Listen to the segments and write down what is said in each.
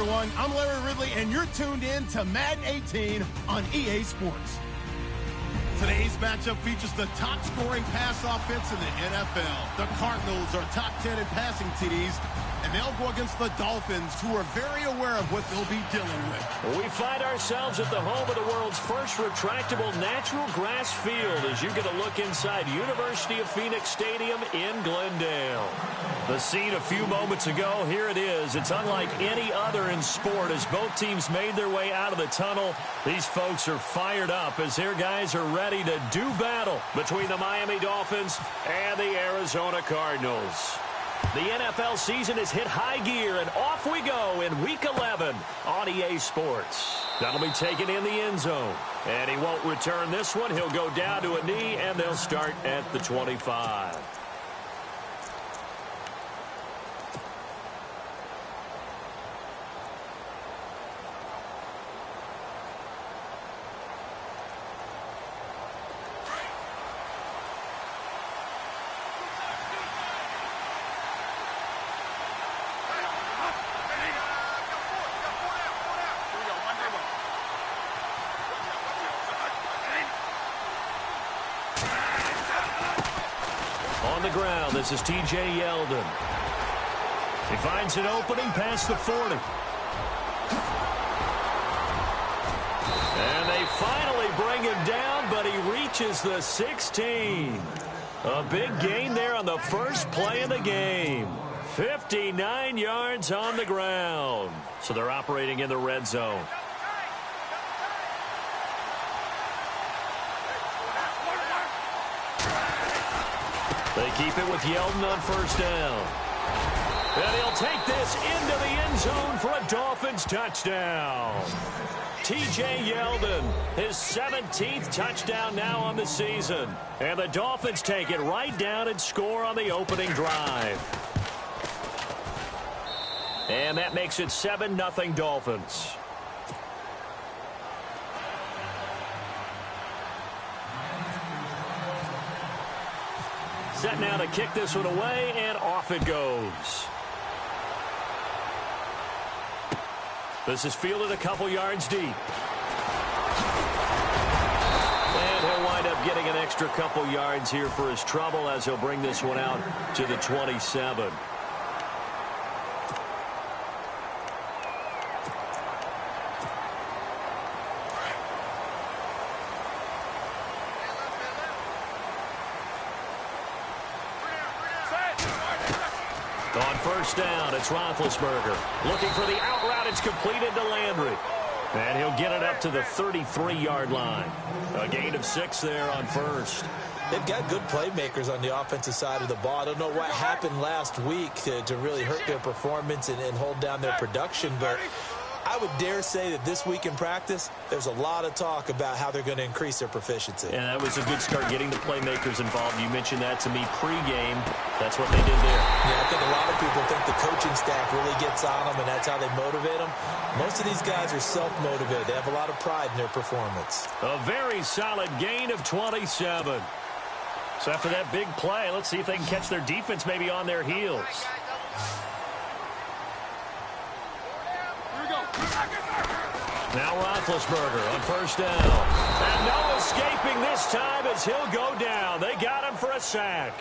everyone. I'm Larry Ridley, and you're tuned in to Madden 18 on EA Sports. Today's matchup features the top-scoring pass offense in the NFL. The Cardinals are top 10 in passing TDs, and they'll go against the Dolphins, who are very aware of what they'll be dealing with. We find ourselves at the home of the world's first retractable natural grass field as you get a look inside University of Phoenix Stadium in Glendale. The scene a few moments ago, here it is. It's unlike any other in sport as both teams made their way out of the tunnel. These folks are fired up as their guys are ready to do battle between the Miami Dolphins and the Arizona Cardinals. The NFL season has hit high gear, and off we go in Week 11 on EA Sports. That'll be taken in the end zone, and he won't return this one. He'll go down to a knee, and they'll start at the 25. On the ground, this is T.J. Yeldon. He finds an opening past the 40. And they finally bring him down, but he reaches the 16. A big gain there on the first play of the game. 59 yards on the ground. So they're operating in the red zone. They keep it with Yeldon on first down. And he'll take this into the end zone for a Dolphins touchdown. T.J. Yeldon, his 17th touchdown now on the season. And the Dolphins take it right down and score on the opening drive. And that makes it 7-0 Dolphins. Set now to kick this one away, and off it goes. This is fielded a couple yards deep. And he'll wind up getting an extra couple yards here for his trouble as he'll bring this one out to the 27. On first down, it's Roethlisberger. Looking for the out route. It's completed to Landry. And he'll get it up to the 33-yard line. A gain of 6 there on first. They've got good playmakers on the offensive side of the ball. I don't know what happened last week to really hurt their performance and hold down their production, but I would dare say that this week in practice, there's a lot of talk about how they're going to increase their proficiency. And that was a good start, getting the playmakers involved. You mentioned that to me pregame. That's what they did there. Yeah, I think a lot of people think the coaching staff really gets on them, and that's how they motivate them. Most of these guys are self-motivated. They have a lot of pride in their performance. A very solid gain of 27. So after that big play, let's see if they can catch their defense maybe on their heels. Now Roethlisberger on first down. And no escaping this time as he'll go down. They got him for a sack.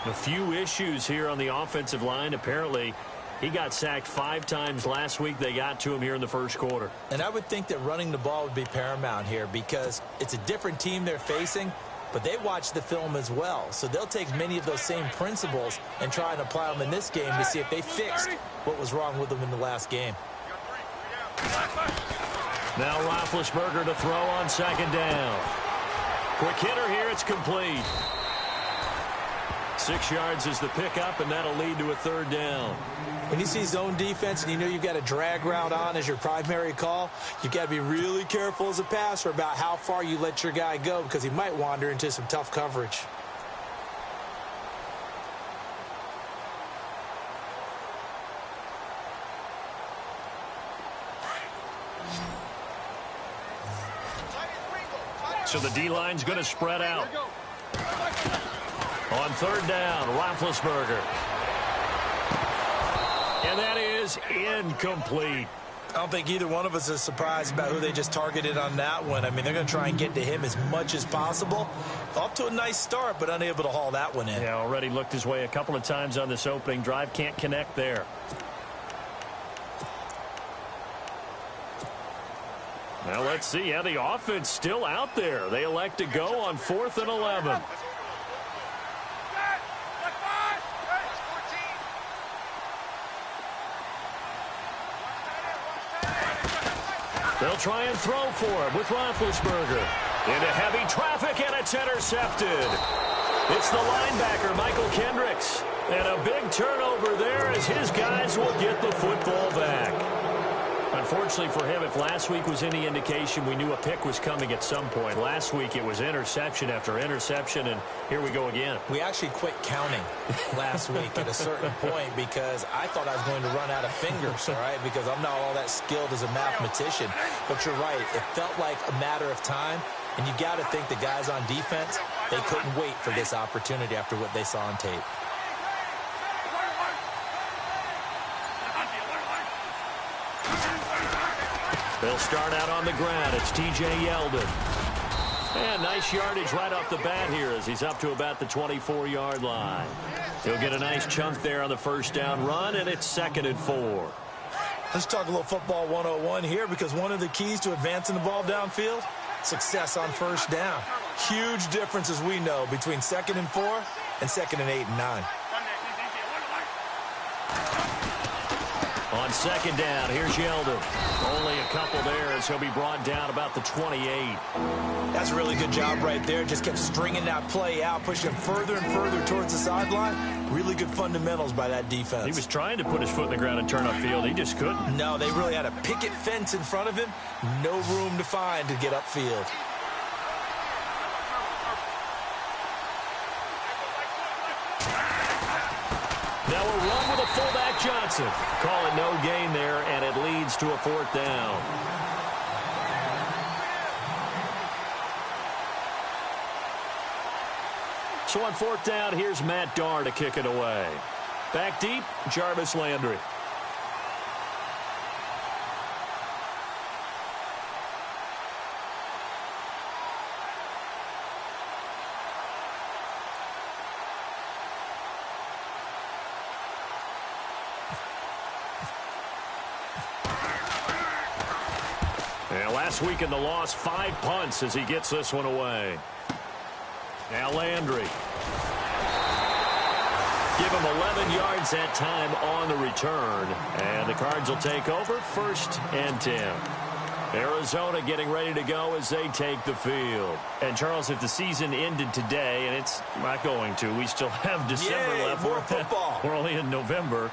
A few issues here on the offensive line. Apparently, he got sacked 5 times last week. They got to him here in the first quarter. And I would think that running the ball would be paramount here because it's a different team they're facing, but they watch the film as well. So they'll take many of those same principles and try and apply them in this game to see if they fixed what was wrong with them in the last game. Now Roethlisberger to throw on second down. Quick hitter here. It's complete. 6 yards is the pickup, and that'll lead to a third down. When you see zone defense and you know you've got a drag route on as your primary call, you've got to be really careful as a passer about how far you let your guy go because he might wander into some tough coverage. So the D-line's going to spread out. On third down, Roethlisberger. And that is incomplete. I don't think either one of us is surprised about who they just targeted on that one. I mean, they're going to try and get to him as much as possible. Off to a nice start, but unable to haul that one in. Yeah, already looked his way a couple of times on this opening drive. Can't connect there. Now let's see how the offense still out there. They elect to go on 4th and 11. They'll try and throw for him with Roethlisberger. Into heavy traffic, and it's intercepted. It's the linebacker, Michael Kendricks. And a big turnover there as his guys will get the football back. Unfortunately for him, if last week was any indication, we knew a pick was coming at some point. Last week it was interception after interception, and here we go again. We actually quit counting last week at a certain point because I thought I was going to run out of fingers, all right, because I'm not all that skilled as a mathematician. But you're right. It felt like a matter of time, and you got to think the guys on defense, they couldn't wait for this opportunity after what they saw on tape. They'll start out on the ground. It's T.J. Yeldon. And nice yardage right off the bat here as he's up to about the 24-yard line. He'll get a nice chunk there on the first down run, and it's 2nd and 4. Let's talk a little football 101 here because one of the keys to advancing the ball downfield, success on first down. Huge difference, as we know, between 2nd and 4 and 2nd and 8 and 9. On 2nd down, here's Yeldon. Only a couple there as he'll be brought down about the 28. That's a really good job right there. Just kept stringing that play out, pushing him further and further towards the sideline. Really good fundamentals by that defense. He was trying to put his foot in the ground and turn upfield. He just couldn't. No, they really had a picket fence in front of him. No room to find to get upfield. Now a run with a fullback Johnson. Call it no gain there, and it leads to a 4th down. So on 4th down, here's Matt Darr to kick it away. Back deep, Jarvis Landry. Last week in the loss, 5 punts as he gets this one away. Now Landry. Give him 11 yards that time on the return. And the Cards will take over 1st and 10. Arizona getting ready to go as they take the field. And, Charles, if the season ended today, and it's not going to, we still have December left. More football. We're only in November.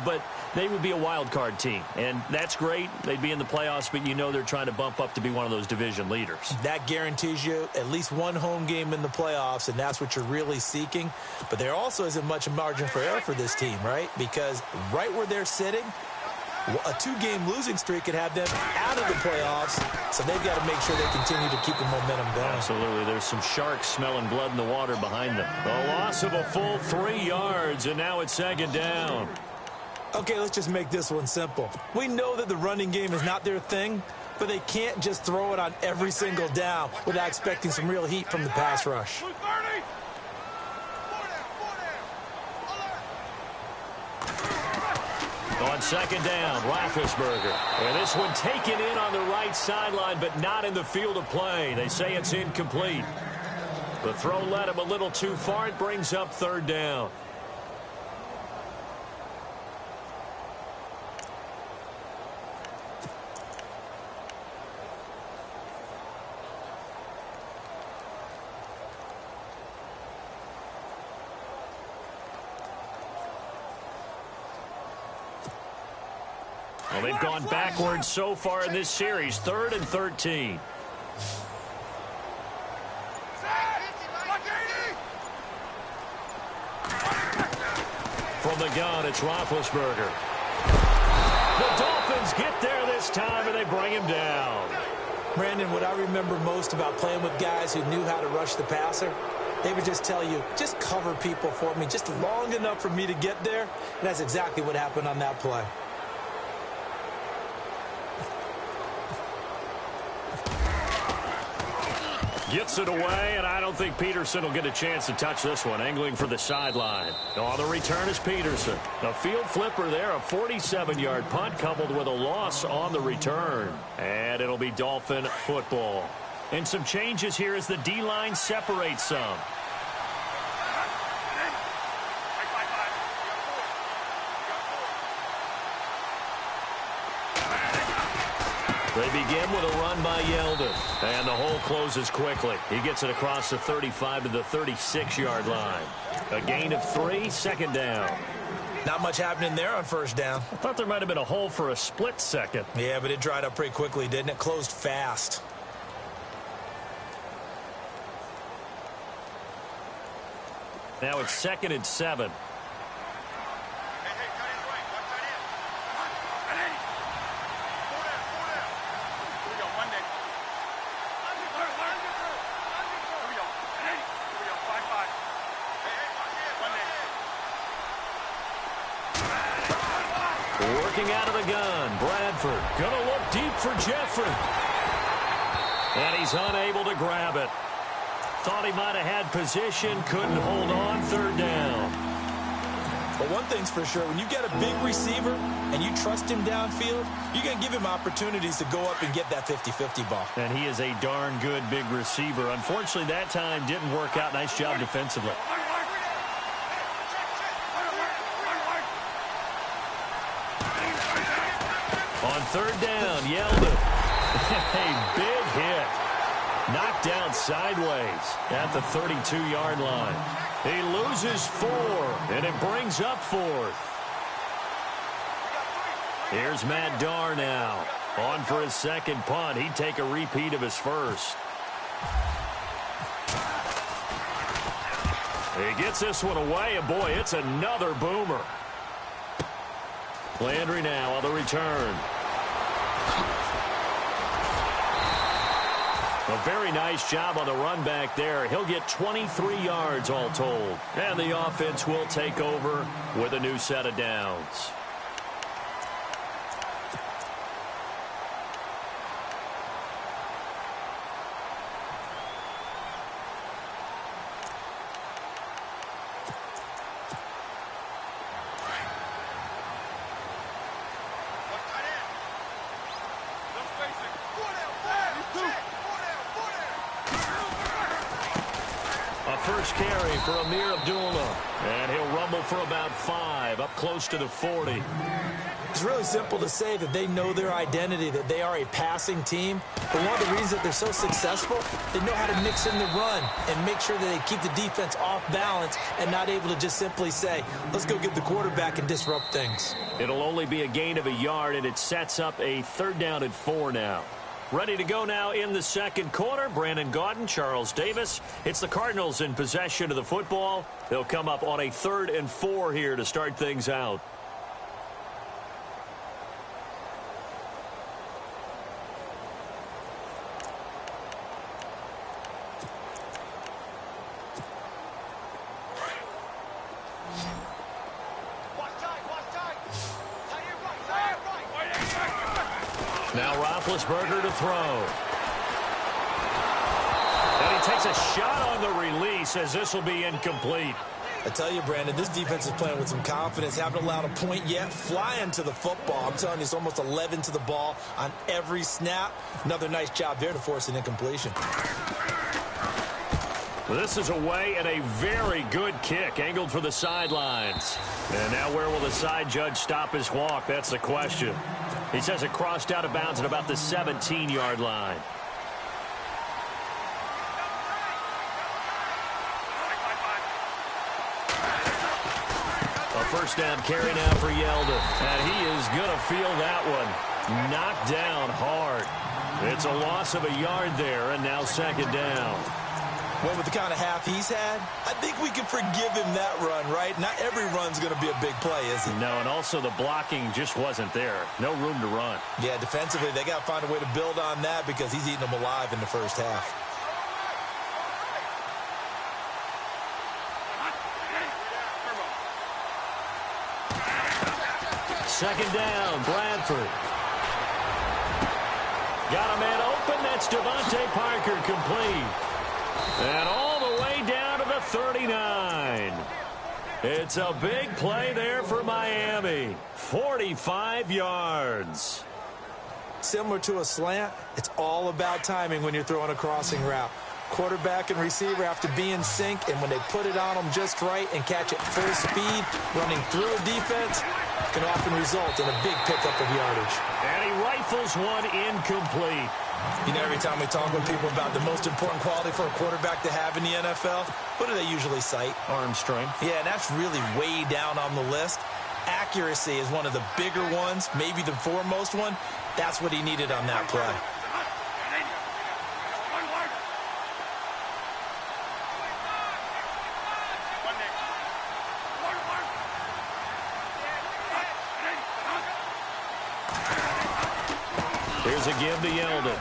But they would be a wild card team. And that's great. They'd be in the playoffs, but you know they're trying to bump up to be one of those division leaders. That guarantees you at least one home game in the playoffs, and that's what you're really seeking. But there also isn't much margin for error for this team, right? Because right where they're sitting, a 2-game losing streak could have them out of the playoffs, so they've got to make sure they continue to keep the momentum going. Absolutely. There's some sharks smelling blood in the water behind them. A loss of a full 3 yards, and now it's 2nd down. Okay, let's just make this one simple. We know that the running game is not their thing, but they can't just throw it on every single down without expecting some real heat from the pass rush. On 2nd down, Roethlisberger. And this one taken in on the right sideline, but not in the field of play. They say it's incomplete. The throw led him a little too far. It brings up 3rd down. Well, they've gone backwards so far in this series. 3rd and 13. From the gun, it's Roethlisberger. The Dolphins get there this time, and they bring him down. Brandon, what I remember most about playing with guys who knew how to rush the passer, they would just tell you, just cover people for me, just long enough for me to get there. And that's exactly what happened on that play. Gets it away, and I don't think Peterson will get a chance to touch this one. Angling for the sideline. On the return is Peterson. A field flipper there, a 47-yard punt coupled with a loss on the return. And it'll be Dolphin football. And some changes here as the D-line separates some. They begin with a run by Yeldon. And the hole closes quickly. He gets it across the 35 to the 36-yard line. A gain of 3, second down. Not much happening there on first down. I thought there might have been a hole for a split second. Yeah, but it dried up pretty quickly, didn't it? Closed fast. Now it's 2nd and 7. Working out of the gun, Bradford gonna look deep for Jeffrey. And he's unable to grab it. Thought he might have had position, couldn't hold on, third down. But one thing's for sure, when you get a big receiver and you trust him downfield, you're going to give him opportunities to go up and get that 50-50 ball. And he is a darn good big receiver. Unfortunately, that time didn't work out. Nice job defensively. On third down, Yeldon. A big hit. Knocked down sideways at the 32-yard line. He loses 4, and it brings up 4th. Here's Matt Darr now. On for his second punt. He'd take a repeat of his first. He gets this one away, and boy, it's another boomer. Landry now on the return. A very nice job on the run back there. He'll get 23 yards all told. And the offense will take over with a new set of downs. First carry for Amir Abdullah. And he'll rumble for about 5, up close to the 40. It's really simple to say that they know their identity, that they are a passing team. But one of the reasons that they're so successful, they know how to mix in the run and make sure that they keep the defense off balance and not able to just simply say, let's go get the quarterback and disrupt things. It'll only be a gain of a yard, and it sets up a 3rd down and 4 now. Ready to go now in the second quarter. Brandon Gaudin, Charles Davis. It's the Cardinals in possession of the football. They'll come up on a 3rd and 4 here to start things out. Now Roethlisberger to throw. And he takes a shot on the release as this will be incomplete. I tell you, Brandon, this defense is playing with some confidence. Haven't allowed a point yet. Flying to the football. I'm telling you, it's almost 11 to the ball on every snap. Another nice job there to force an incompletion. Well, this is away and a very good kick angled for the sidelines. And now where will the side judge stop his walk? That's the question. He says it crossed out of bounds at about the 17-yard line. A first down carry now for Yeldon. And he is going to feel that one. Knocked down hard. It's a loss of a yard there, and now 2nd down. Well, with the kind of half he's had, I think we can forgive him that run, right? Not every run's going to be a big play, is it? No, and also the blocking just wasn't there. No room to run. Yeah, defensively, they got to find a way to build on that because he's eating them alive in the first half. Second down, Bradford. Got a man open. That's Devontae Parker complete. And all the way down to the 39. It's a big play there for Miami. 45 yards. Similar to a slant, it's all about timing when you're throwing a crossing route. Quarterback and receiver have to be in sync, and when they put it on them just right and catch it full speed, running through a defense, can often result in a big pickup of yardage. And he rifles one incomplete. You know, every time we talk with people about the most important quality for a quarterback to have in the NFL, what do they usually cite? Arm strength. Yeah, and that's really way down on the list. Accuracy is one of the bigger ones, maybe the foremost one. That's what he needed on that play. Here's a give to Yeldon.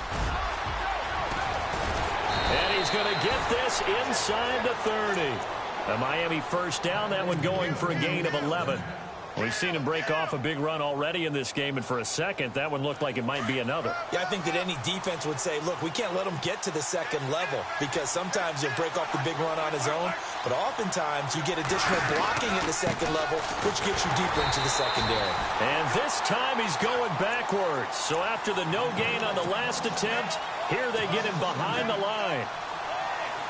And he's going to get this inside the 30. A Miami first down, that one going for a gain of 11. We've seen him break off a big run already in this game, and for a second, that one looked like it might be another. Yeah, I think that any defense would say, look, we can't let him get to the second level, because sometimes he'll break off the big run on his own, but oftentimes you get additional blocking at the second level, which gets you deeper into the secondary. And this time he's going backwards. So after the no gain on the last attempt, here they get him behind the line.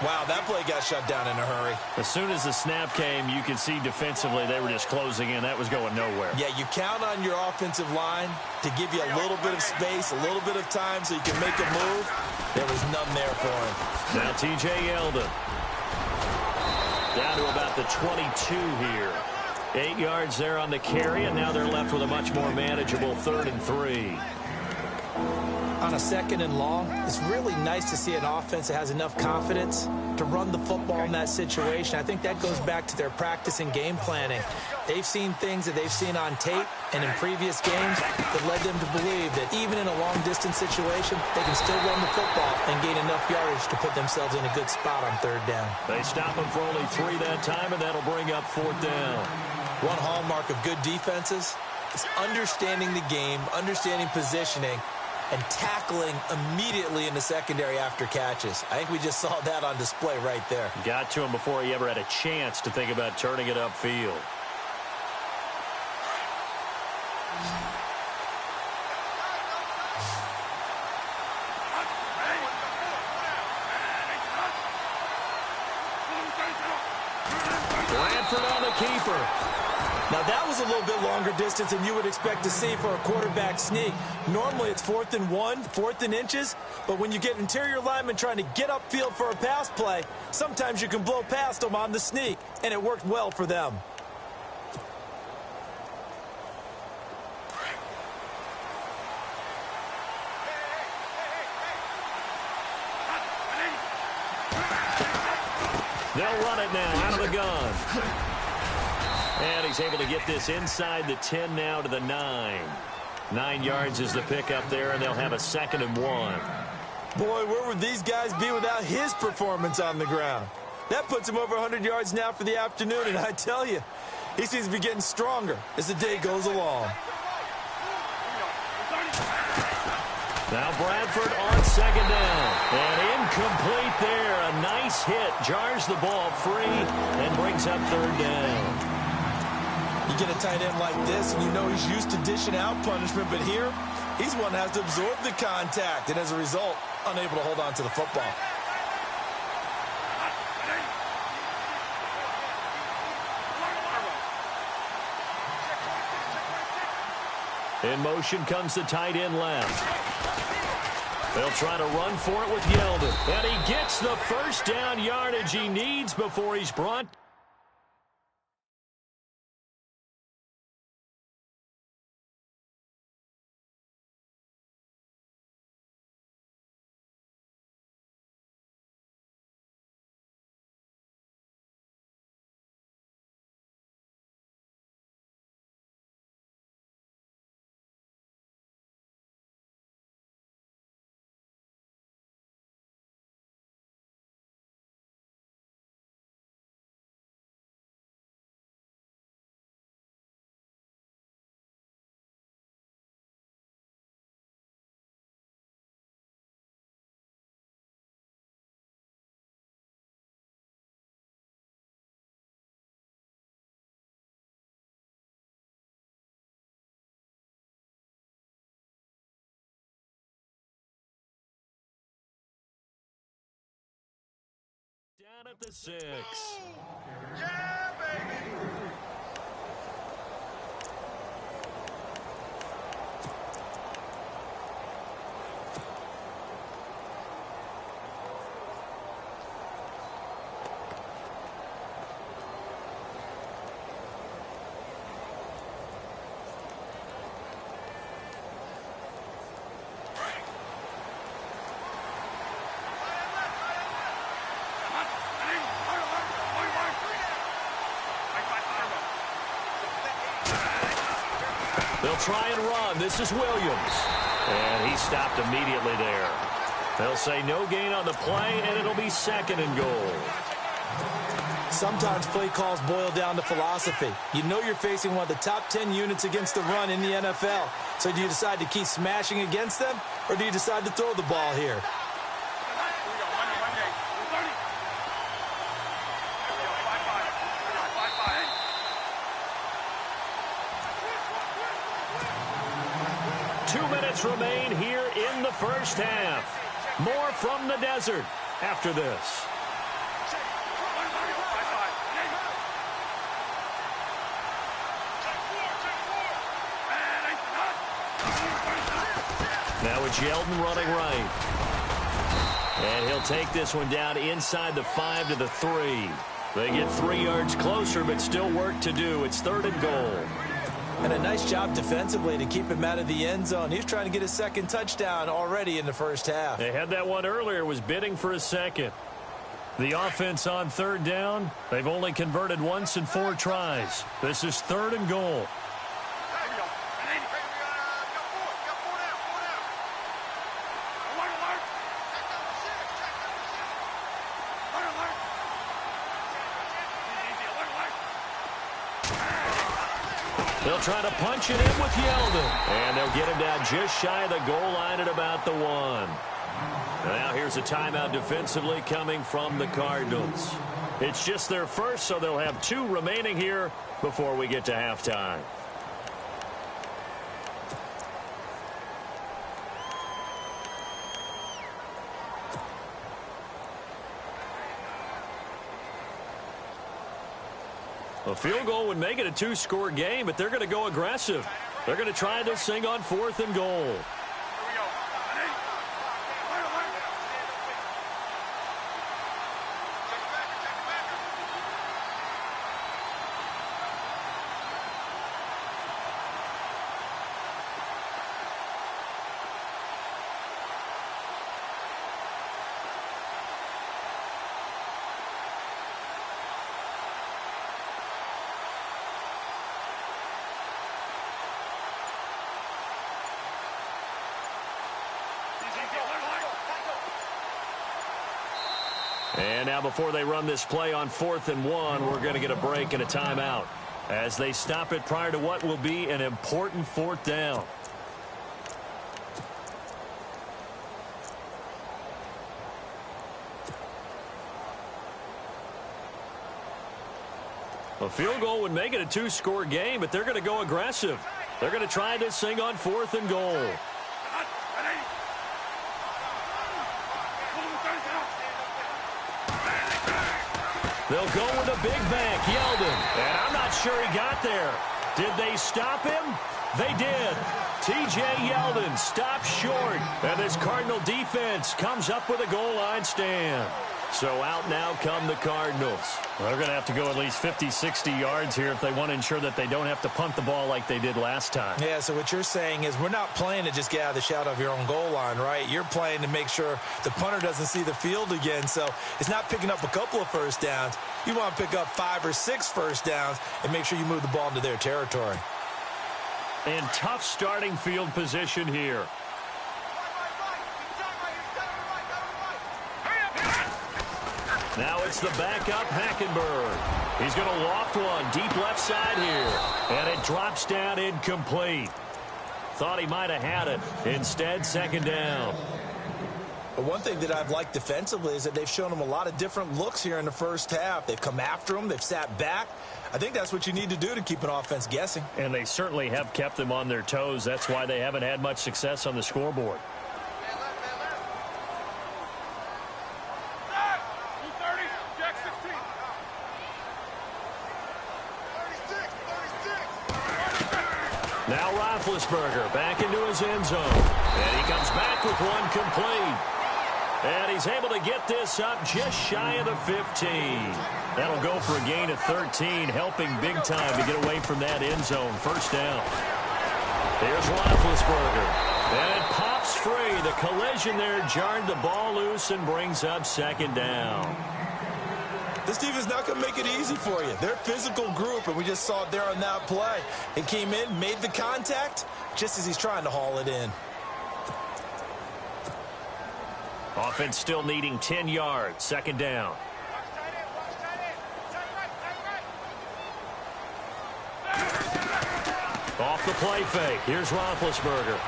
Wow, that play got shut down in a hurry. As soon as the snap came, you could see defensively they were just closing in. That was going nowhere. Yeah, you count on your offensive line to give you a little bit of space, a little bit of time so you can make a move. There was none there for him. Now T.J. Yeldon. Down to about the 22 here. 8 yards there on the carry, and now they're left with a much more manageable 3rd and 3. On a 2nd and long, it's really nice to see an offense that has enough confidence to run the football in that situation. I think that goes back to their practice and game planning. They've seen things that they've seen on tape and in previous games that led them to believe that even in a long-distance situation, they can still run the football and gain enough yardage to put themselves in a good spot on 3rd down. They stop him for only 3 that time, and that'll bring up 4th down. One hallmark of good defenses is understanding the game, understanding positioning, and tackling immediately in the secondary after catches. I think we just saw that on display right there. Got to him before he ever had a chance to think about turning it upfield. Bradford on the keeper. Now, that was a little bit longer distance than you would expect to see for a quarterback sneak. Normally, it's 4th and 1, 4th and inches, but when you get interior linemen trying to get upfield for a pass play, sometimes you can blow past them on the sneak, and it worked well for them. They'll run it now out of the gun. And he's able to get this inside the 10 now to the 9. 9 yards is the pickup there, and they'll have a 2nd and 1. Boy, where would these guys be without his performance on the ground? That puts him over 100 yards now for the afternoon, and I tell you, he seems to be getting stronger as the day goes along. Now Bradford on 2nd down. And incomplete there. A nice hit. Jars the ball free and brings up 3rd down. You get a tight end like this, and you know he's used to dishing out punishment, but here, he's one that has to absorb the contact, and as a result, unable to hold on to the football. In motion comes the tight end left. They'll try to run for it with Yeldon. And he gets the first down yardage he needs before he's brought down at the 6. Yeah, baby! They'll try and run. This is Williams. And he stopped immediately there. They'll say no gain on the play, and it'll be 2nd and goal. Sometimes play calls boil down to philosophy. You know you're facing one of the top 10 units against the run in the NFL. So do you decide to keep smashing against them, or do you decide to throw the ball here? Remain here in the first half. More from the desert after this. Now it's Yeldon running right. And he'll take this one down inside the 5 to the 3. They get 3 yards closer, but still work to do. It's 3rd and goal. And a nice job defensively to keep him out of the end zone. He's trying to get his 2nd touchdown already in the first half. They had that one earlier, was bidding for a 2nd. The offense on 3rd down, they've only converted once in 4 tries. This is 3rd and goal. They'll try to punch it in with Yeldon. And they'll get him down just shy of the goal line at about the 1. Now here's a timeout defensively coming from the Cardinals. It's just their first, so they'll have 2 remaining here before we get to halftime. A field goal would make it a 2-score game, but they're going to go aggressive. They're going to try this thing on 4th and goal. And now before they run this play on 4th and 1, we're going to get a break and a timeout as they stop it prior to what will be an important 4th down. A field goal would make it a 2-score game, but they're going to go aggressive. They're going to try this thing on 4th and goal. They'll go with a big bank, Yeldon. And I'm not sure he got there. Did they stop him? They did. T.J. Yeldon stops short. And this Cardinal defense comes up with a goal line stand. So out now come the Cardinals. Well, they're going to have to go at least 50, 60 yards here if they want to ensure that they don't have to punt the ball like they did last time. Yeah, so what you're saying is we're not playing to just get out of the shadow of your own goal line, right? You're playing to make sure the punter doesn't see the field again. So it's not picking up a couple of first downs. You want to pick up 5 or 6 first downs and make sure you move the ball into their territory. And tough starting field position here. Now it's the backup, Hackenberg. He's going to loft one deep left side here. And it drops down incomplete. Thought he might have had it. Instead, 2nd down. But one thing that I've liked defensively is that they've shown him a lot of different looks here in the first half. They've come after him. They've sat back. I think that's what you need to do to keep an offense guessing. And they certainly have kept them on their toes. That's why they haven't had much success on the scoreboard. Check Now Roethlisberger back into his end zone. And he comes back with one complete. And he's able to get this up just shy of the 15. That'll go for a gain of 13, helping big time to get away from that end zone. First down. Here's Roethlisberger. And it pops free. The collision there jarred the ball loose and brings up second down. This defense not going to make it easy for you. They're a physical group, and we just saw it there on that play. He came in, made the contact, just as he's trying to haul it in. Offense still needing 10 yards. Second down. Off the play fake. Here's Roethlisberger.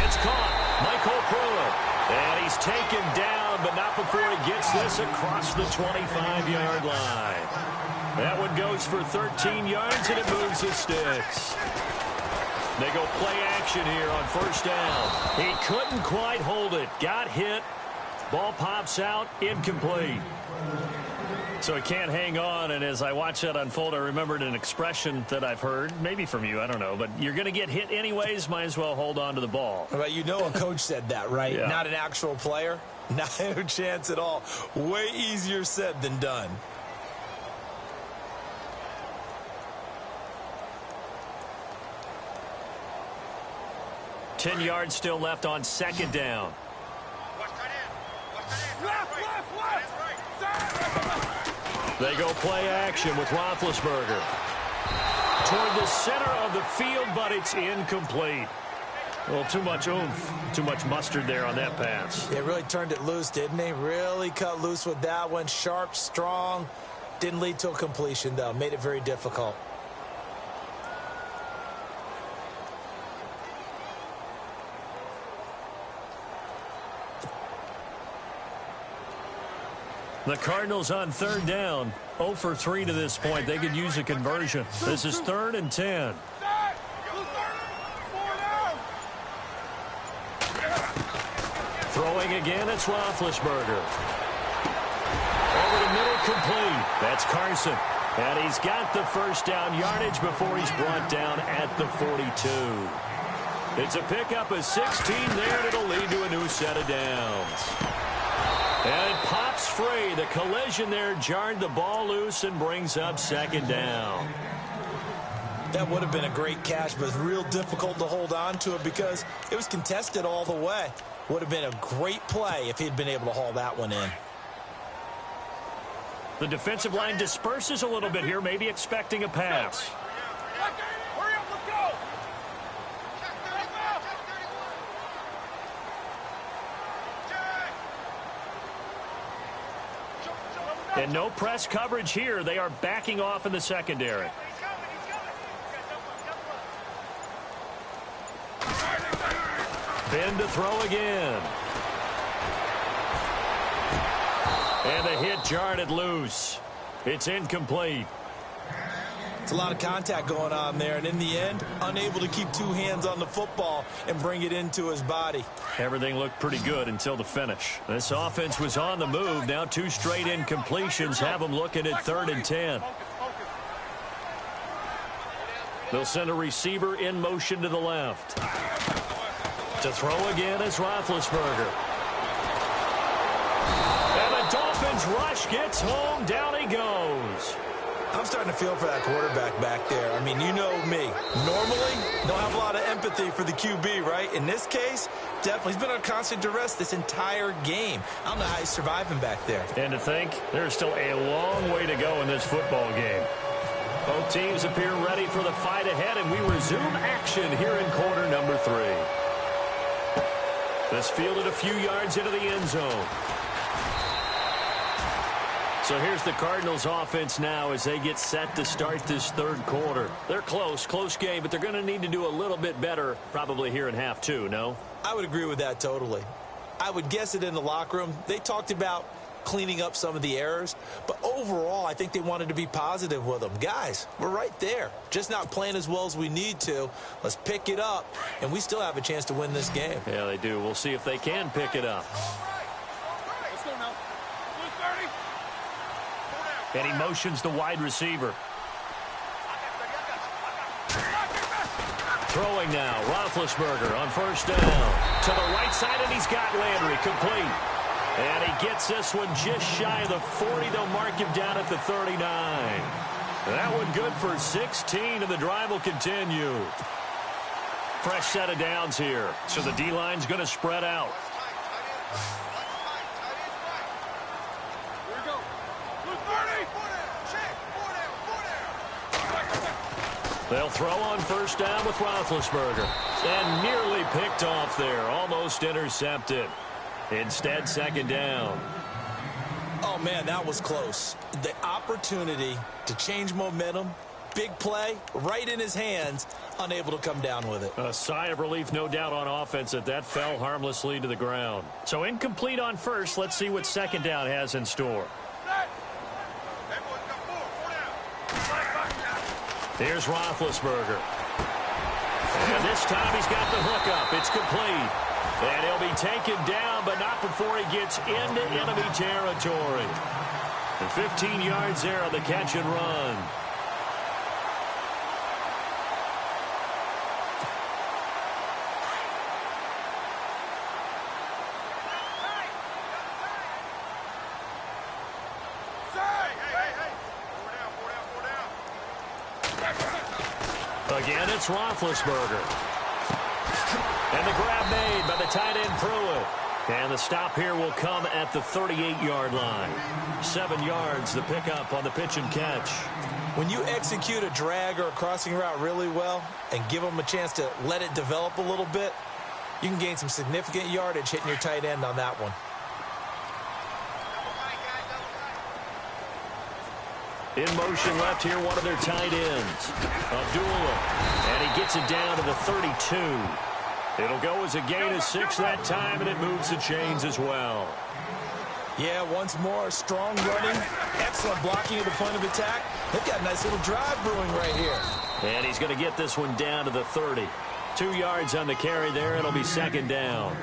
It's caught. Michael Pruitt. And he's taken down, but not before he gets this across the 25-yard line. That one goes for 13 yards, and it moves the sticks. They go play action here on first down. He couldn't quite hold it. Got hit. Ball pops out. Incomplete. So he can't hang on, and as I watch that unfold, I remembered an expression that I've heard, maybe from you, I don't know, but you're going to get hit anyways, might as well hold on to the ball. Well, you know a coach said that, right? Yeah. Not an actual player. Not a chance at all. Way easier said than done. Ten yards still left on second down. They go play action with Roethlisberger. Toward the center of the field, but it's incomplete. Well, too much oomph, too much mustard there on that pass. They really turned it loose, didn't they? Really cut loose with that one. Sharp, strong. Didn't lead to a completion, though. Made it very difficult. The Cardinals on third down. 0 for 3 to this point. They could use a conversion. This is 3rd and 10. Throwing again, it's Roethlisberger. Over the middle, complete. That's Carson. And he's got the first down yardage before he's brought down at the 42. It's a pickup of 16 there, and it'll lead to a new set of downs. And it pops free. The collision there jarred the ball loose and brings up second down. That would have been a great catch, but it's real difficult to hold on to it because it was contested all the way. Would have been a great play if he'd been able to haul that one in. The defensive line disperses a little bit here, maybe expecting a pass. And no press coverage here. They are backing off in the secondary. Ben to throw again. And the hit jarred it loose. It's incomplete. It's a lot of contact going on there, and in the end, unable to keep two hands on the football and bring it into his body. Everything looked pretty good until the finish. This offense was on the move. Now 2 straight incompletions have them looking at 3rd and 10. They'll send a receiver in motion to the left. To throw again is Roethlisberger. And the Dolphins rush gets home. Down he goes. I'm starting to feel for that quarterback back there. I mean, you know me. Normally, don't have a lot of empathy for the QB, right? In this case, definitely. He's been on constant duress this entire game. I don't know how he's surviving back there. And to think, there's still a long way to go in this football game. Both teams appear ready for the fight ahead, and we resume action here in quarter number 3. This fielded a few yards into the end zone. So here's the Cardinals offense now as they get set to start this 3rd quarter. They're close game, but they're going to need to do a little bit better probably here in half 2, no? I would agree with that totally. I would guess it in the locker room. They talked about cleaning up some of the errors, but overall I think they wanted to be positive with them. Guys, we're right there. Just not playing as well as we need to. Let's pick it up, and we still have a chance to win this game. Yeah, they do. We'll see if they can pick it up. Let's go now. 30. And he motions the wide receiver. Throwing now, Roethlisberger on first down. To the right side, and he's got Landry complete. And he gets this one just shy of the 40. They'll mark him down at the 39. That one good for 16, and the drive will continue. Fresh set of downs here, so the D-line's going to spread out. They'll throw on first down with Roethlisberger. And nearly picked off there. Almost intercepted. Instead, second down. Oh, man, that was close. The opportunity to change momentum, big play, right in his hands, unable to come down with it. A sigh of relief, no doubt, on offense that fell harmlessly to the ground. So incomplete on first. Let's see what second down has in store. Here's Roethlisberger. And this time he's got the hook up. It's complete. And he'll be taken down, but not before he gets into enemy territory. And 15 yards there on the catch and run. Again, it's Roethlisberger. And the grab made by the tight end Pruitt. And the stop here will come at the 38-yard line. 7 yards, the pickup on the pitch and catch. When you execute a drag or a crossing route really well and give them a chance to let it develop a little bit, you can gain some significant yardage hitting your tight end on that one. In motion left here, one of their tight ends, Abdullah. And he gets it down to the 32. It'll go as a gain of 6 that time, and it moves the chains as well. Yeah, once more, strong running, excellent blocking at the point of attack. They've got a nice little drive brewing right here. And he's going to get this one down to the 30. 2 yards on the carry there. It'll be second down.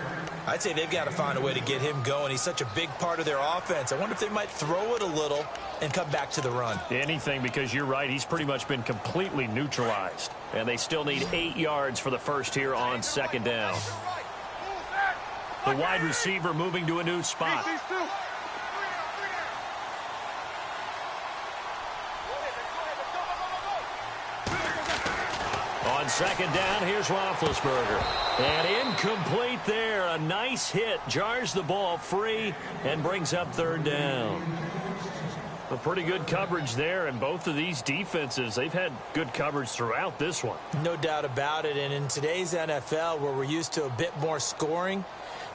I'd say they've got to find a way to get him going. He's such a big part of their offense. I wonder if they might throw it a little and come back to the run. Anything, because you're right. He's pretty much been completely neutralized. And they still need 8 yards for the first here on second down. The wide receiver moving to a new spot. On second down, here's Roethlisberger. And incomplete there. A nice hit. Jars the ball free and brings up third down. A pretty good coverage there, and both of these defenses, they've had good coverage throughout this one. No doubt about it, and in today's NFL, where we're used to a bit more scoring,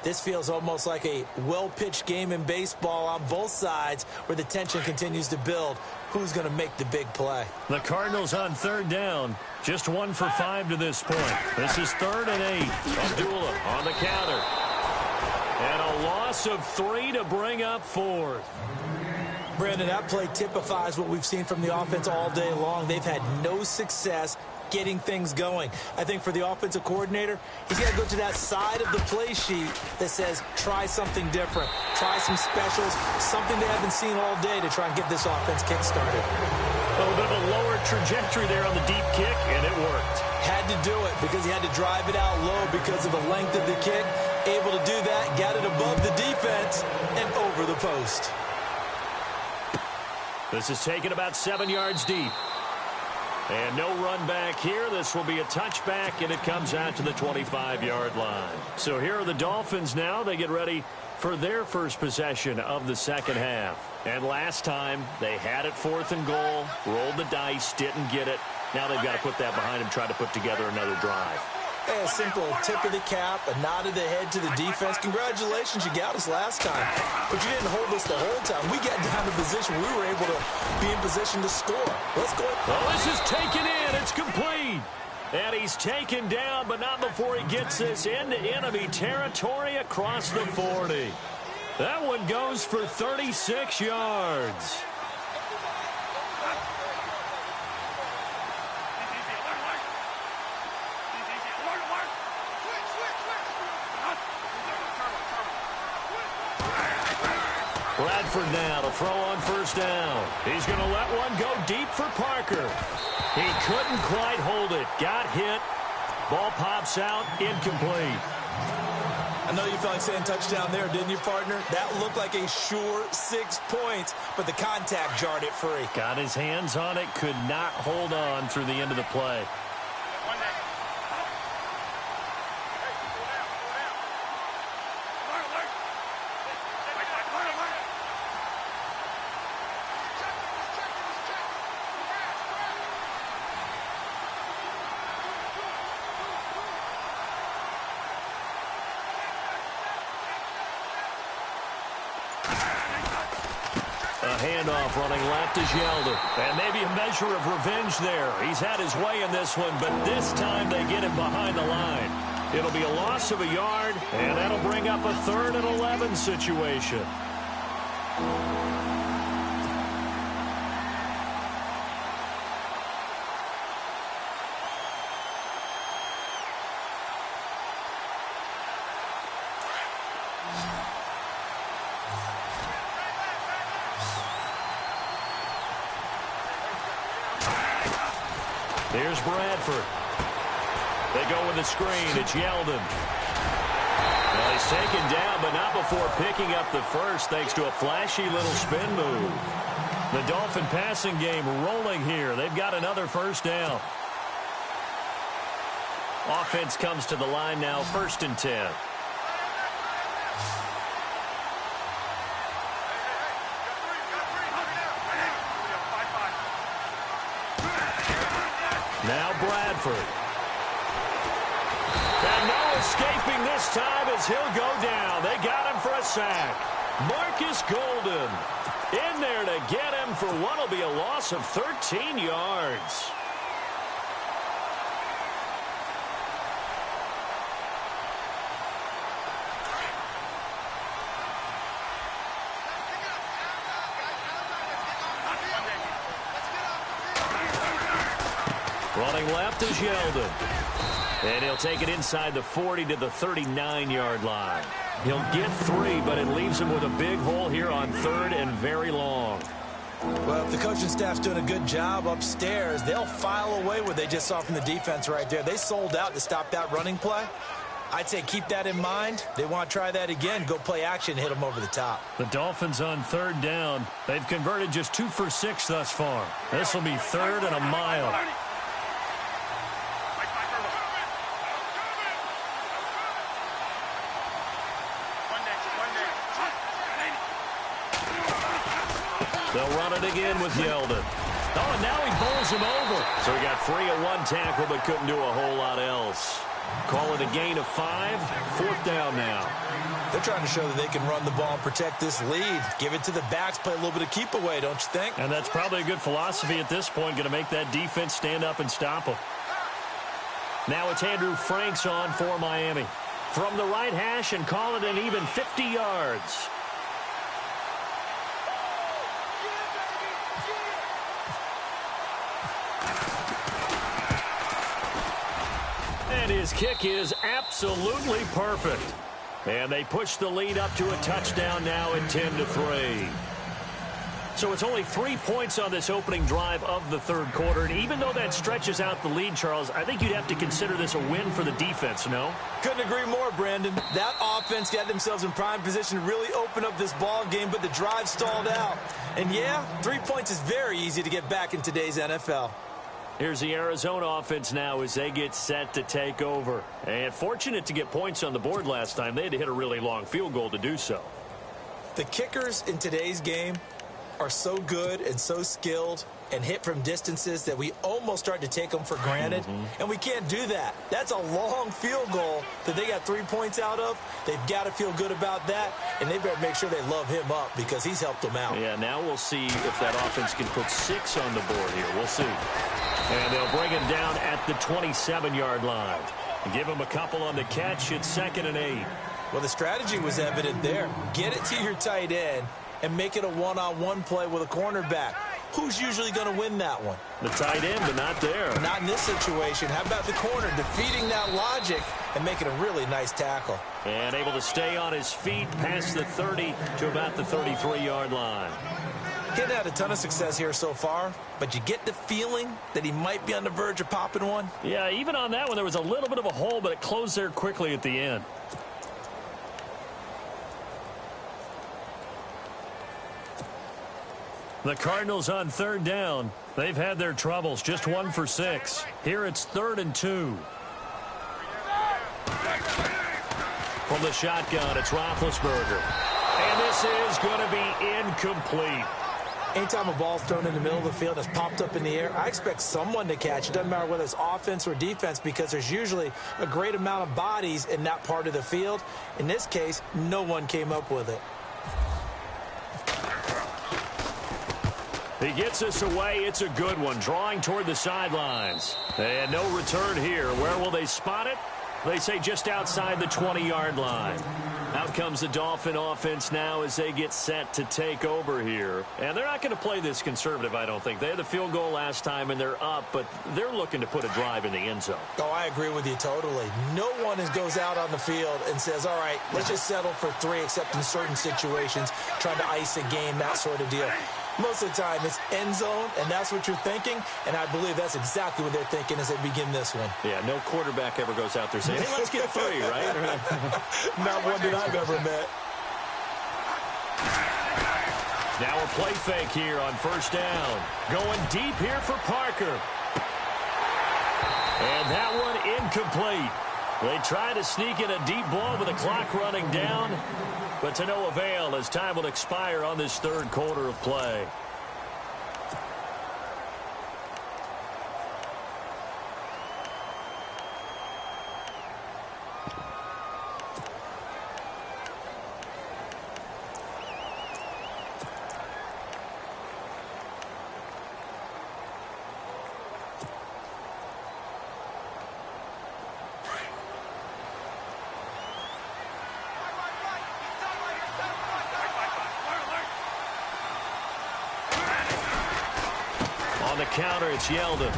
this feels almost like a well-pitched game in baseball on both sides where the tension continues to build. Who's going to make the big play? The Cardinals on third down. Just 1 for 5 to this point. This is 3rd and 8. Abdullah on the counter. And a loss of 3 to bring up 4th. Brandon, that play typifies what we've seen from the offense all day long. They've had no success getting things going. I think for the offensive coordinator, he's got to go to that side of the play sheet that says try something different, try some specials, something they haven't seen all day to try and get this offense kick-started. A little bit of a lower trajectory there on the deep kick, and it worked. Had to do it because he had to drive it out low because of the length of the kick. Able to do that, got it above the defense and over the post. This is taken about 7 yards deep. And no run back here. This will be a touchback, and it comes out to the 25-yard line. So here are the Dolphins now. They get ready for their first possession of the second half. And last time, they had it 4th and goal, rolled the dice, didn't get it. Now they've got to put that behind them, try to put together another drive. A simple tip of the cap, a nod of the head to the defense. Congratulations, you got us last time. But you didn't hold us the whole time. We got down to position. We were able to be in position to score. Let's go. Well, this is taken in. It's complete. And he's taken down, but not before he gets this into enemy territory across the 40. That one goes for 36 yards. Bradford now to throw on first down. He's going to let one go deep for Parker. He couldn't quite hold it. Got hit. Ball pops out, incomplete. I know you felt like saying touchdown there, didn't you, partner? That looked like a sure 6 points, but the contact jarred it free. Got his hands on it, could not hold on through the end of the play. Handoff running left is Yeldon. And maybe a measure of revenge there. He's had his way in this one, but this time they get him behind the line. It'll be a loss of a yard, and that'll bring up a 3rd and 11 situation. Here's Bradford. They go with the screen. It's Yeldon. Well, he's taken down, but not before picking up the first thanks to a flashy little spin move. The Dolphin passing game rolling here. They've got another first down. Offense comes to the line now, 1st and 10. Now Bradford. And no escaping this time as he'll go down. They got him for a sack. Marcus Golden in there to get him for what will be a loss of 13 yards. Running left is Yeldon. And he'll take it inside the 40 to the 39-yard line. He'll get 3, but it leaves him with a big hole here on 3rd and very long. Well, if the coaching staff's doing a good job upstairs, they'll file away what they just saw from the defense right there. They sold out to stop that running play. I'd say keep that in mind. They want to try that again. Go play action, hit them over the top. The Dolphins on 3rd down. They've converted just 2 for 6 thus far. This will be 3rd and a mile. They'll run it again with Yeldon. Oh, and now he bowls him over. So he got free of 1 tackle but couldn't do a whole lot else. Call it a gain of 5. 4th down now. They're trying to show that they can run the ball and protect this lead. Give it to the backs, play a little bit of keep away, don't you think? And that's probably a good philosophy at this point, going to make that defense stand up and stop them. Now it's Andrew Franks on for Miami. From the right hash and call it an even 50 yards. And his kick is absolutely perfect. And they push the lead up to a touchdown now at 10-3. So it's only 3 points on this opening drive of the 3rd quarter. And even though that stretches out the lead, Charles, I think you'd have to consider this a win for the defense, no? Couldn't agree more, Brandon. That offense got themselves in prime position to really open up this ball game, but the drive stalled out. And yeah, 3 points is very easy to get back in today's NFL. Here's the Arizona offense now as they get set to take over. And fortunate to get points on the board last time. They had to hit a really long field goal to do so. The kickers in today's game are so good and so skilled and hit from distances that we almost start to take them for granted. And we can't do that. That's a long field goal that they got 3 points out of. They've got to feel good about that, and they better make sure they love him up because he's helped them out. Yeah, now we'll see if that offense can put 6 on the board here. We'll see. And they'll bring him down at the 27-yard line. Give him a couple on the catch. It's 2nd and 8. Well, the strategy was evident there. Get it to your tight end and make it a one-on-one play with a cornerback. Who's usually going to win that one? The tight end, but not there. Not in this situation. How about the corner defeating that logic and making a really nice tackle? And able to stay on his feet past the 30 to about the 33-yard line. He hasn't had a ton of success here so far, but you get the feeling that he might be on the verge of popping one. Yeah, even on that one, there was a little bit of a hole, but it closed there quickly at the end. The Cardinals on third down. They've had their troubles, just 1 for 6. Here it's 3rd and 2. From the shotgun, it's Roethlisberger. And this is going to be incomplete. Anytime a ball's thrown in the middle of the field that's popped up in the air, I expect someone to catch. It doesn't matter whether it's offense or defense, because there's usually a great amount of bodies in that part of the field. In this case, no one came up with it. He gets this away. It's a good one, drawing toward the sidelines. And no return here. Where will they spot it? They say just outside the 20-yard line. Out comes the Dolphin offense now as they get set to take over here. And they're not going to play this conservative, I don't think. They had the field goal last time, and they're up, but they're looking to put a drive in the end zone. Oh, I agree with you totally. No one goes out on the field and says, all right, let's just settle for 3, except in certain situations, trying to ice a game, that sort of deal. Most of the time, it's end zone, and that's what you're thinking, and I believe that's exactly what they're thinking as they begin this one. Yeah, no quarterback ever goes out there saying, hey, let's get 3, right? Not one that I've ever met. Now a play fake here on first down. Going deep here for Parker. And that one incomplete. They try to sneak in a deep ball with the clock running down, but to no avail as time will expire on this third quarter of play. On the counter, it's Yeldon.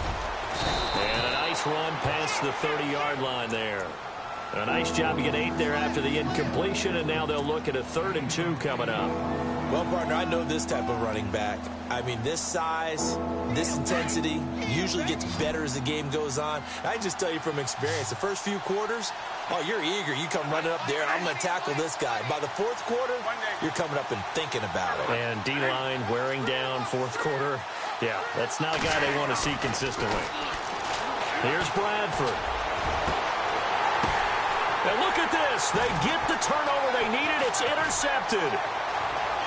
And a nice run past the 30-yard line there. A nice job to get 8 there after the incompletion, and now they'll look at a 3rd and 2 coming up. Well, partner, I know this type of running back. I mean, this size, this intensity usually gets better as the game goes on. I just tell you from experience, the first few quarters, oh, you're eager. You come running up there, and I'm going to tackle this guy. By the 4th quarter, you're coming up and thinking about it. And D-line wearing down 4th quarter. Yeah, that's not a guy they want to see consistently. Here's Bradford. And look at this. They get the turnover they needed. It's intercepted.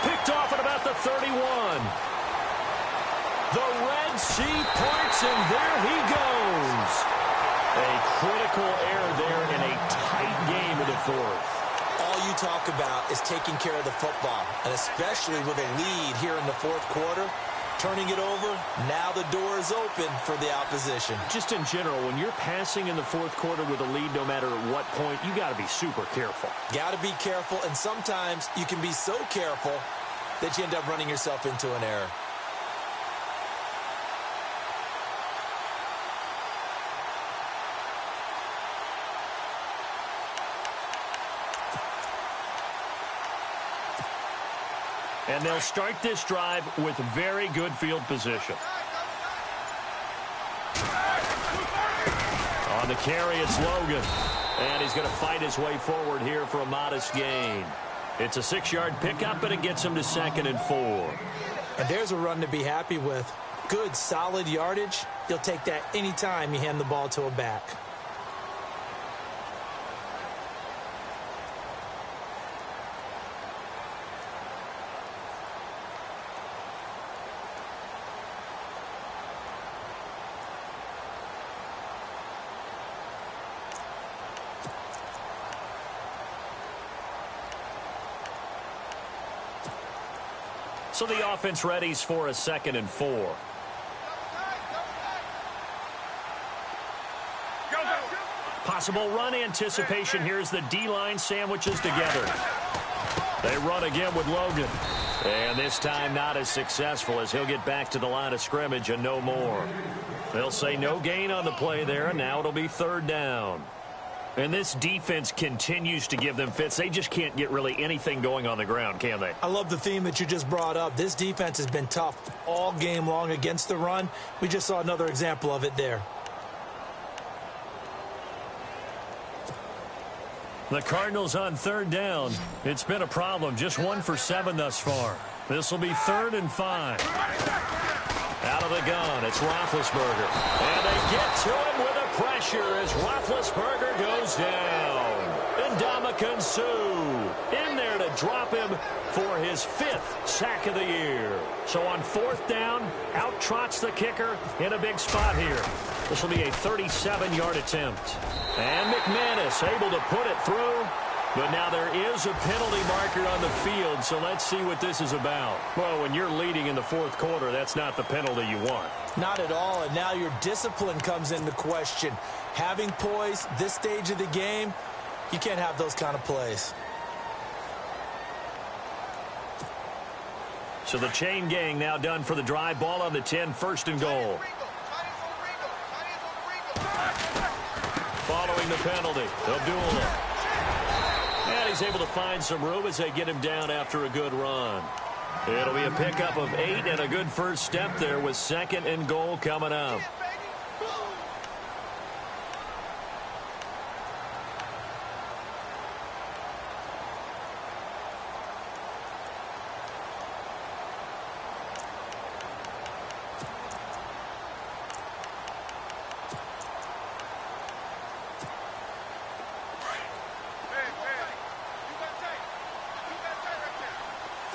Picked off at about the 31. The Red Sea parts, and there he goes. A critical error there in a tight game of the 4th. All you talk about is taking care of the football, and especially with a lead here in the 4th quarter. Turning it over, now the door is open for the opposition. Just in general, when you're passing in the 4th quarter with a lead, no matter at what point, you got to be super careful. Got to be careful, and sometimes you can be so careful that you end up running yourself into an error. And they'll start this drive with very good field position. On the carry, it's Logan. And he's going to fight his way forward here for a modest gain. It's a 6-yard pickup, and it gets him to 2nd and 4. And there's a run to be happy with. Good, solid yardage. You'll take that anytime you hand the ball to a back. So the offense readies for a 2nd and 4. Possible run anticipation. Here's the D-line sandwiches together. They run again with Logan. And this time not as successful as he'll get back to the line of scrimmage and no more. They'll say no gain on the play there, and now it'll be 3rd down. And this defense continues to give them fits. They just can't get really anything going on the ground, can they? I love the theme that you just brought up. This defense has been tough all game long against the run. We just saw another example of it there. The Cardinals on third down. It's been a problem. Just 1 for 7 thus far. This will be 3rd and 5. Out of the gun, it's Roethlisberger. And they get to him with a pressure as Roethlisberger goes down. And Ndamukong Suh in there to drop him for his 5th sack of the year. So on 4th down, out trots the kicker in a big spot here. This will be a 37-yard attempt. And McManus able to put it through. But now there is a penalty marker on the field, so let's see what this is about. Well, when you're leading in the 4th quarter, that's not the penalty you want. Not at all, and now your discipline comes into question. Having poise this stage of the game, you can't have those kind of plays. So the chain gang now done for the drive. Ball on the 10, 1st and goal. Following the penalty, Abdullah. And he's able to find some room as they get him down after a good run. It'll be a pickup of 8 and a good first step there with 2nd and goal coming up.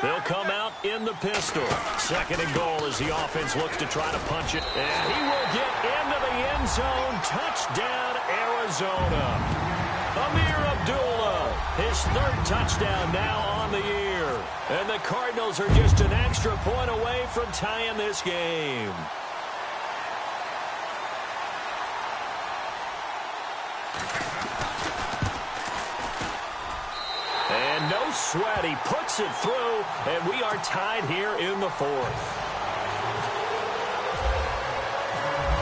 They'll come out in the pistol. 2nd and goal as the offense looks to try to punch it. And he will get into the end zone. Touchdown, Arizona. Amir Abdullah, his 3rd touchdown now on the year. And the Cardinals are just an extra point away from tying this game. And no sweat, he puts it through, and we are tied here in the 4th.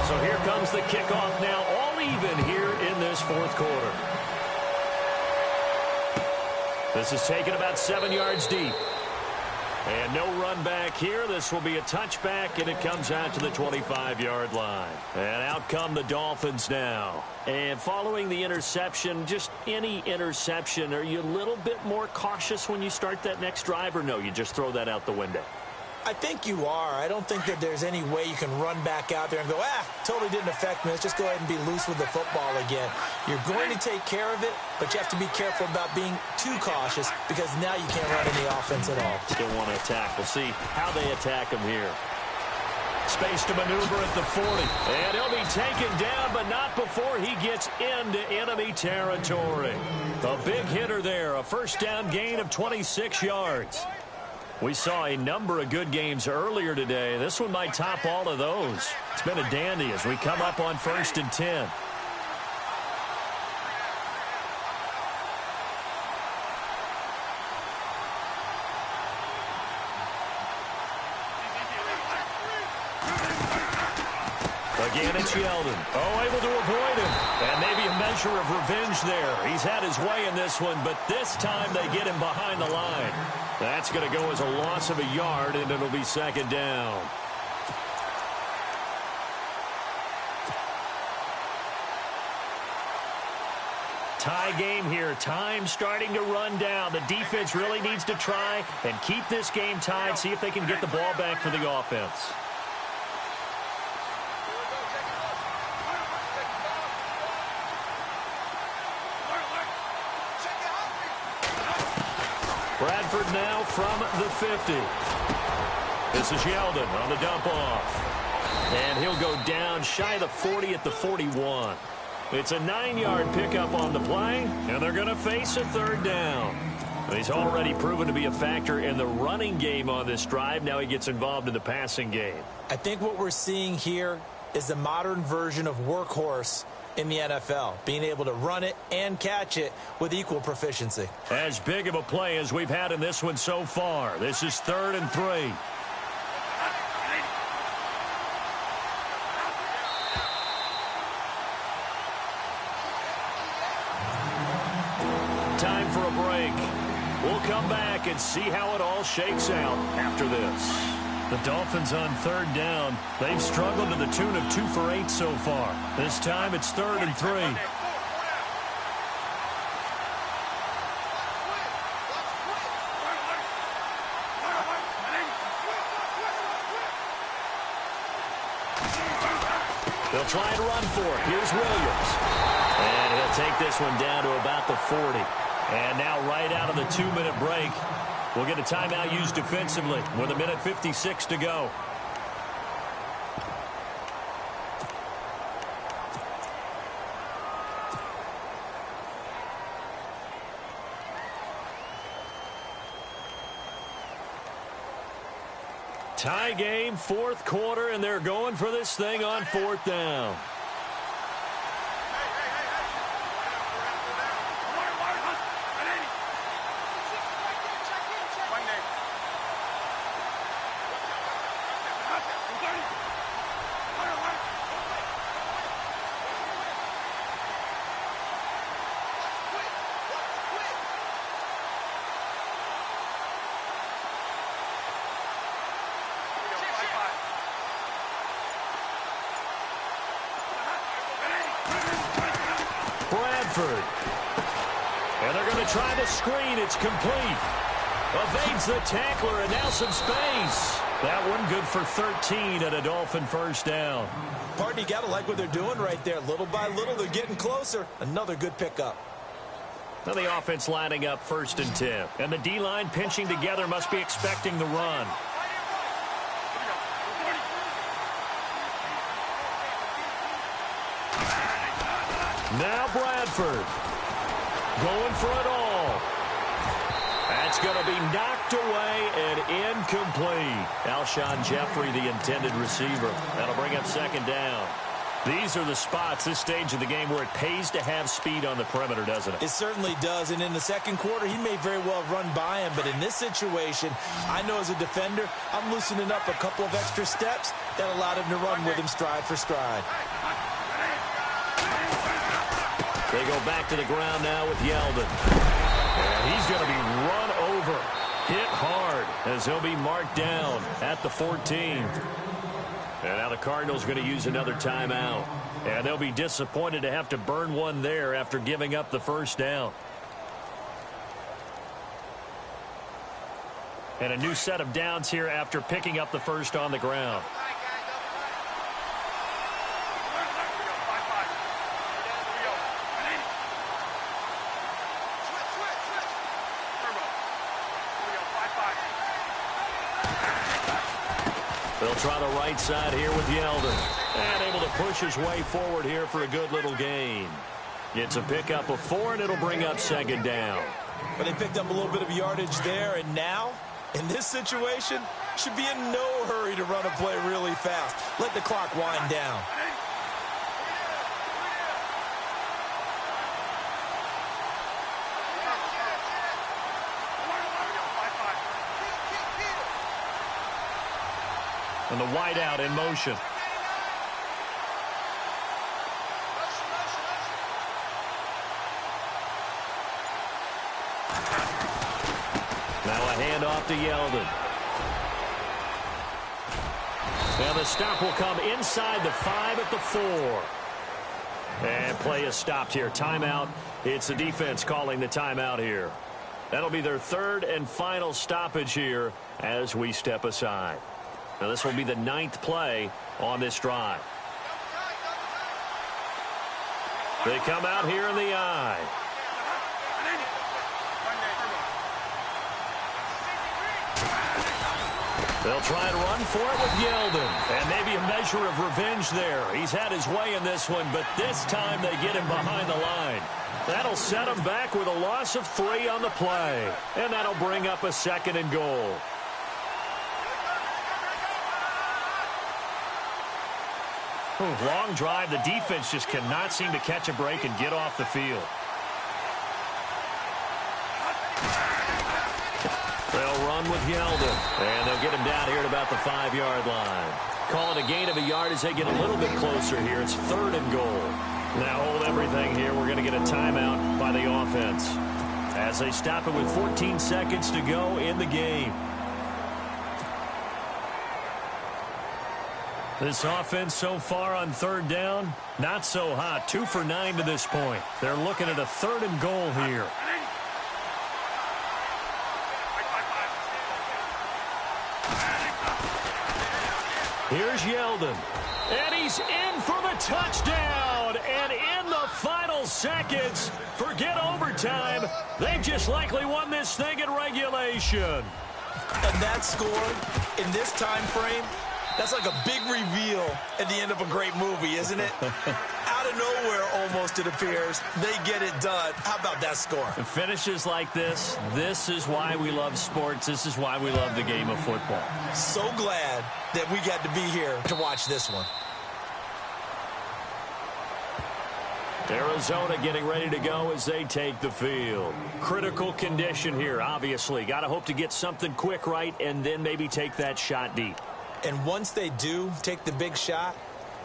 So here comes the kickoff now, all even here in this 4th quarter. This is taken about 7 yards deep. And no run back here. This will be a touchback, and it comes out to the 25-yard line. And out come the Dolphins now. And following the interception, just any interception, are you a little bit more cautious when you start that next drive, or no, you just throw that out the window? I think you are. I don't think that there's any way you can run back out there and go, totally didn't affect me. Let's just go ahead and be loose with the football again. You're going to take care of it, but you have to be careful about being too cautious because now you can't run any offense at all. Still want to attack. We'll see how they attack him here. Space to maneuver at the 40. And he'll be taken down, but not before he gets into enemy territory. A big hitter there. A 1st down gain of 26 yards. We saw a number of good games earlier today. This one might top all of those. It's been a dandy as we come up on 1st and 10. Again, it's Yeldon. Able to avoid him. And maybe a measure of revenge there. He's had his way in this one, but this time they get him behind the line. That's going to go as a loss of a yard, and it'll be 2nd down. Tie game here. Time starting to run down. The defense really needs to try and keep this game tied, see if they can get the ball back for the offense. Bradford now from the 50. This is Yeldon on the dump off. And he'll go down shy of the 40 at the 41. It's a 9-yard pickup on the play, and they're going to face a 3rd down. He's already proven to be a factor in the running game on this drive. Now he gets involved in the passing game. I think what we're seeing here is the modern version of workhorse in the NFL, being able to run it and catch it with equal proficiency. As big of a play as we've had in this one so far. This is 3rd and 3. time for a break. We'll come back and see how it all shakes out after this. The Dolphins on third down. They've struggled to the tune of 2 for 8 so far. This time it's 3rd and 3. They'll try and run for it. Here's Williams. And he'll take this one down to about the 40. And now right out of the 2-minute break, we'll get a timeout used defensively with 1:56 to go. Tie game, 4th quarter, and they're going for this thing on 4th down. And they're going to try the screen. It's complete. Evades the tackler, and now some space. That one good for 13 at a Dolphin first down. Partner, you got to like what they're doing right there. Little by little, they're getting closer. Another good pickup. Now the offense lining up 1st and 10. And the D-line pinching together, must be expecting the run. Now Bradford going for it all. That's going to be knocked away and incomplete. Alshon Jeffrey, the intended receiver. That'll bring up 2nd down. These are the spots, this stage of the game, where it pays to have speed on the perimeter, doesn't it? It certainly does, and in the 2nd quarter, he may very well run by him, but in this situation, I know as a defender, I'm loosening up a couple of extra steps that allowed him to run with him stride for stride. They go back to the ground now with Yeldon. And he's going to be run over, hit hard, as he'll be marked down at the 14. And now the Cardinals are going to use another timeout. And they'll be disappointed to have to burn one there after giving up the first down. And a new set of downs here after picking up the first on the ground. They'll try the right side here with Yeldon. And able to push his way forward here for a good little gain. It's a pickup of 4, and it'll bring up 2nd down. But they picked up a little bit of yardage there, and now, in this situation, should be in no hurry to run a play really fast. Let the clock wind down. And the wideout in motion. Now a handoff to Yeldon. Now the stop will come inside the 5 at the 4. And play is stopped here. Timeout. It's the defense calling the timeout here. That'll be their 3rd and final stoppage here as we step aside. Now this will be the 9th play on this drive. They come out here in the eye. They'll try and run for it with Yeldon. And maybe a measure of revenge there. He's had his way in this one, but this time they get him behind the line. That'll set him back with a loss of 3 on the play. And that'll bring up a 2nd and goal. Long drive. The defense just cannot seem to catch a break and get off the field. They'll run with Yeldon. And they'll get him down here at about the 5-yard line. Call it a gain of a yard as they get a little bit closer here. It's 3rd and goal. Now hold everything here. We're going to get a timeout by the offense. as they stop it with 14 seconds to go in the game. This offense so far on third down, not so hot. 2 for 9 to this point. They're looking at a 3rd and goal here. Here's Yeldon. And he's in for the touchdown. And in the final seconds, forget overtime. They've just likely won this thing in regulation. And that score in this time frame, that's like a big reveal at the end of a great movie, isn't it? Out of nowhere, almost, it appears, they get it done. How about that score? The finishes like this is why we love sports. This is why we love the game of football. So glad that we got to be here to watch this one. Arizona getting ready to go as they take the field. Critical condition here, obviously. Got to hope to get something quick right and then maybe take that shot deep. And once they do take the big shot,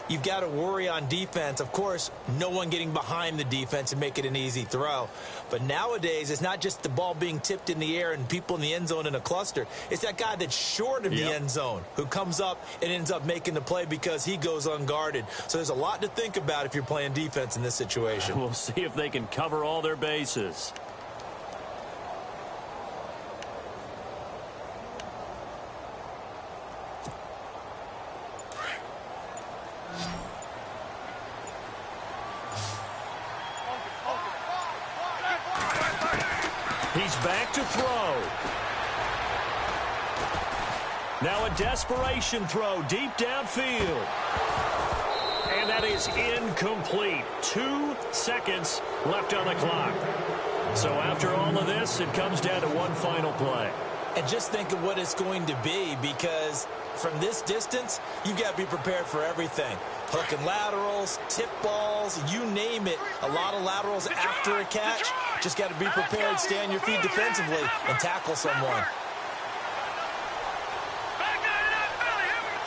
you've got to worry on defense. Of course, no one getting behind the defense and make it an easy throw. But nowadays, it's not just the ball being tipped in the air and people in the end zone in a cluster. It's that guy that's short of the end zone who comes up and ends up making the play because he goes unguarded. So there's a lot to think about if you're playing defense in this situation. We'll see if they can cover all their bases. He's back to throw. Now a desperation throw deep downfield. And that is incomplete. 2 seconds left on the clock. So after all of this, it comes down to one final play. And just think of what it's going to be, because from this distance, you've got to be prepared for everything. Hook and laterals, tip balls, you name it. A lot of laterals after a catch. Just got to be prepared, stay on your feet defensively, and tackle someone.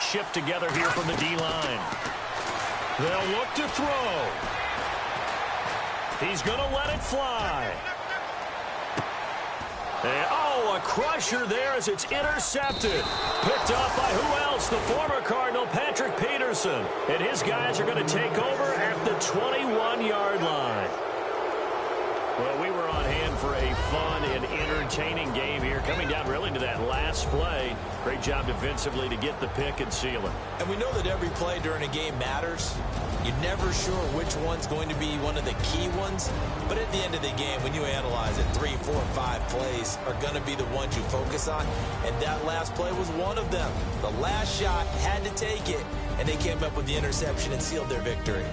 Shift together here from the D-line. They'll look to throw. He's going to let it fly. And, a crusher there as it's intercepted. Picked up by who else? The former Cardinal, Patrick Peterson. And his guys are going to take over at the 21-yard line. Well, we were on hand for a fun and entertaining game here, coming down really to that last play. Great job defensively to get the pick and seal it. And we know that every play during a game matters. You're never sure which one's going to be one of the key ones. But at the end of the game, when you analyze it, 3, 4, 5 plays are going to be the ones you focus on. And that last play was one of them. The last shot had to take it, and they came up with the interception and sealed their victory.